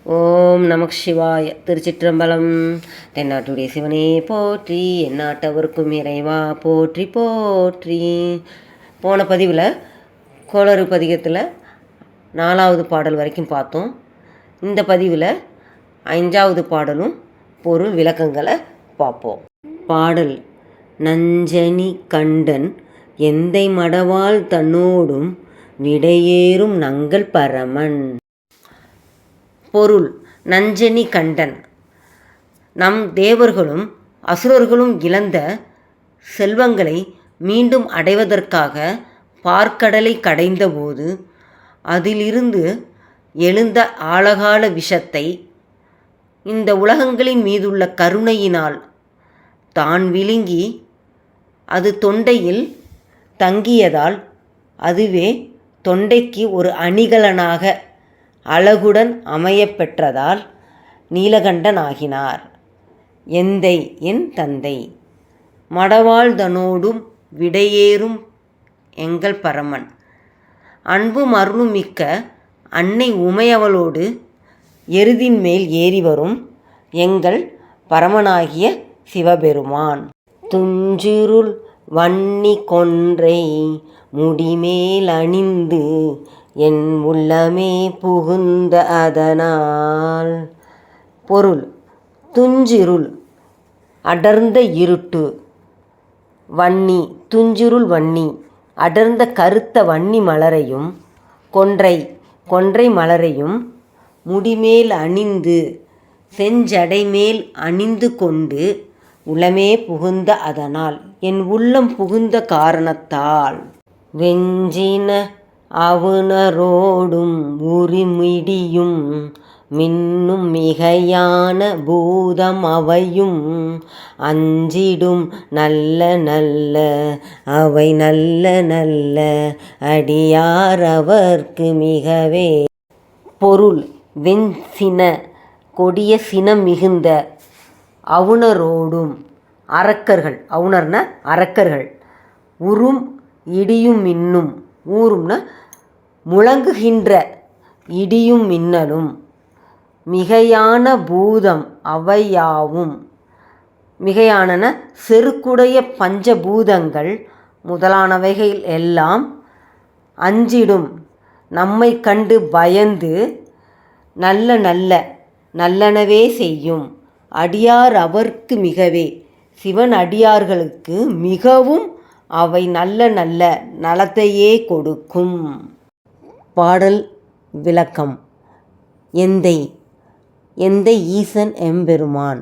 ஓம் நமக் சிவாய. திருச்சிற்றம்பலம். தென்னாட்டுடைய சிவனே போற்றி, எந்நாட்டவர்க்கும் இறைவா போற்றி போற்றி. போன பதிவில் கோளறு பதிகத்தில் 4வது பாடல் வரைக்கும் பார்த்தோம். இந்த பதிவில் 5வது பாடலும் பொருள் விளக்கங்களை பார்ப்போம். பாடல்: நஞ்சனி கண்டன் எந்தை மடவாள் தன்னோடும் விடையேறும் நங்கள் பரமன். பொருள்: நஞ்சனி கண்டன் நம் தேவர்களும் அசுரர்களும் இழந்த செல்வங்களை மீண்டும் அடைவதற்காக பார்க்கடலை கடைந்தபோது அதிலிருந்து எழுந்த ஆழகால விஷத்தை இந்த உலகங்களின் மீதுள்ள கருணையினால் தான் விழுங்கி அது தொண்டையில் தங்கியதால் அதுவே தொண்டைக்கு ஒரு அணிகலனாக அழகுடன் அமையப்பெற்றதால் நீலகண்டன் ஆகினார். எந்தை என் தந்தை, மடவாழ்தனோடும் விடையேறும் எங்கள் பரமன். அன்பும் அருளும் மிக்க அன்னை உமையவளோடு எருதின் மேல் ஏறி வரும் எங்கள் பரமனாகிய சிவபெருமான். துஞ்சிருள் வன்னி கொன்றை முடிமேல் அணிந்து என் உள்ளமே புகுந்த அதனால். பொருள்: துஞ்சிருள் அடர்ந்த இருட்டு, வன்னி துஞ்சிருள் வன்னி அடர்ந்த கருத்த வன்னி மலரையும், கொன்றை மலரையும் முடிமேல் அணிந்து செஞ்சடைமேல் அணிந்து கொண்டு உளமே புகுந்த அதனால், என் உள்ளம் புகுந்த காரணத்தால். வெஞ்சின அவுணரோடும் உரிமிடியும் மின்னும் மிகையான பூதம் அவையும் அஞ்சிடும் நல்ல நல்ல அவை நல்ல நல்ல அடியார் அவர்க்கு மிகவே. பொருள்: வெஞ்சின கொடிய சினம் மிகுந்த அவுணரோடும் அரக்கர்கள், அவுணர்ன அரக்கர்கள், உறும் இடியும் மின்னும், ஊறும்னா முழங்குகின்ற இடியும் மின்னலும், மிகையான பூதம் அவையாவும், மிகையானன செருக்குடைய பஞ்சபூதங்கள் முதலானவைகள் எல்லாம் அஞ்சிடும் நம்மை கண்டு பயந்து நல்லனவே செய்யும் அடியார் அவர்க்கு மிகவே, சிவன் அடியார்களுக்கு மிகவும் அவை நல்ல நலத்தையே கொடுக்கும். பாடல் விளக்கம். எந்தை ஈசன் எம்பெருமான்,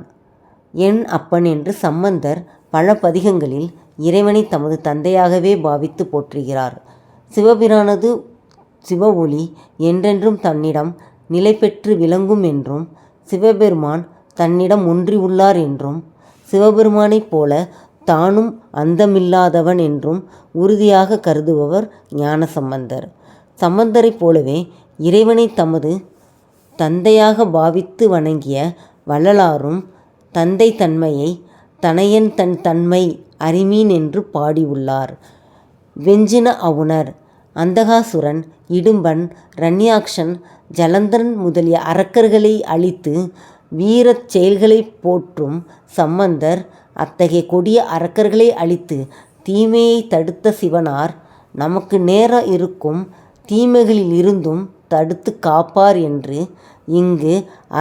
என் அப்பன் என்று சம்பந்தர் பல பதிகங்களில் இறைவனை தமது தந்தையாகவே பாவித்து போற்றுகிறார். சிவபிரானது சிவ ஒளி என்றென்றும் தன்னிடம் நிலை பெற்று விளங்கும் என்றும், சிவபெருமான் தன்னிடம் ஒன்றி உள்ளார் என்றும், சிவபெருமானைப் போல தானும் அந்தமில்லாதவன் என்றும் உறுதியாக கருதுபவர் ஞானசம்பந்தர். சம்பந்தரைப் போலவே இறைவனை தமது தந்தையாக பாவித்து வணங்கிய வள்ளலாரும் தந்தை தன்மையை தனையன் தன் தன்மை அறிமீன் என்று பாடியுள்ளார். வெஞ்சின அவுணர், அந்தகாசுரன், இடும்பன், ரண்யாக்ஷன், ஜலந்தரன் முதலிய அரக்கர்களை அழித்து வீரச் செயல்களை போற்றும் சம்பந்தர் அத்தகைய கொடிய அரக்கர்களை அழித்து தீமையை தடுத்த சிவனார் நமக்கு நேர இருக்கும் தீமைகளில் இருந்தும் தடுத்து காப்பார் என்று இங்கு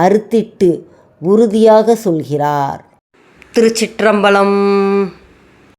அறுத்திட்டு உறுதியாக சொல்கிறார். திருச்சிற்றம்பலம்.